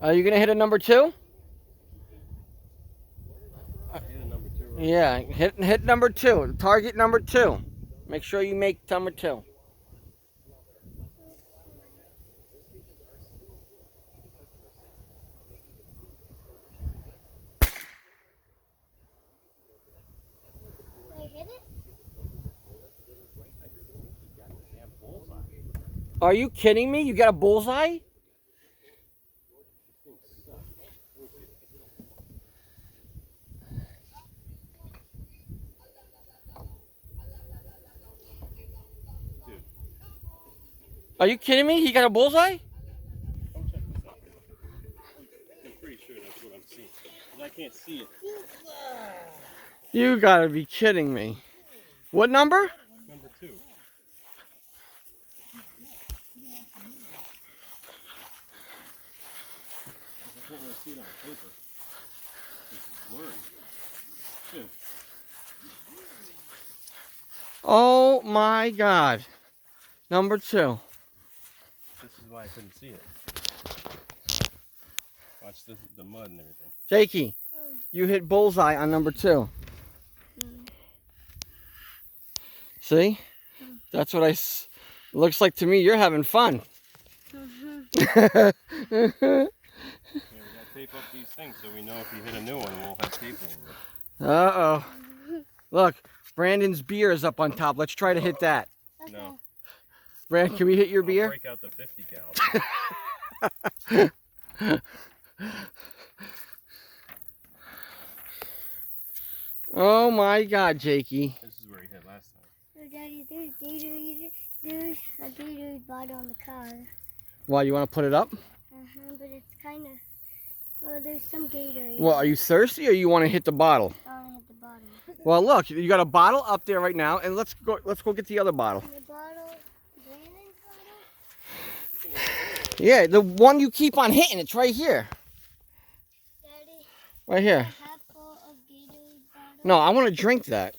Are you gonna hit a number 2? Hit a number 2. Right? Yeah, hit number 2. Target number 2. Make sure you make number 2. I hit it? Damn bullseye. Are you kidding me? You got a bullseye? Dude, Are you kidding me? He got a bullseye? come check this out. I'm pretty sure that's what I'm seeing. 'Cause I can't see it. You gotta be kidding me. What number? Number 2. I can't really see it on paper. It's blurry. 2. Oh my God. Number 2. This is why I couldn't see it. Watch this, the mud and everything. Jakey, you hit bullseye on number 2. See? That's what looks like to me. You're having fun. Yeah, we gotta tape up these things so we know if you hit a new one, we'll have tape over it. Uh-oh. Look, Brandon's beer is up on top. Let's try to hit that. No. Brandon, can we hit your I'll beer? break out the 50 cal. Oh my God, Jakey. This is where he hit last time. So, Daddy, there's a Gatorade bottle on the car. Well, you want to put it up? But it's kind of, well, there's some Gatorade. Well, are you thirsty or you want to hit the bottle? I want to hit the bottle. Well, look, you got a bottle up there right now, and let's go get the other bottle. The bottle, Brandon's bottle? Yeah, the one you keep on hitting. It's right here. Daddy, Right here. a hat full of Gatorade bottles? No, I want to drink that.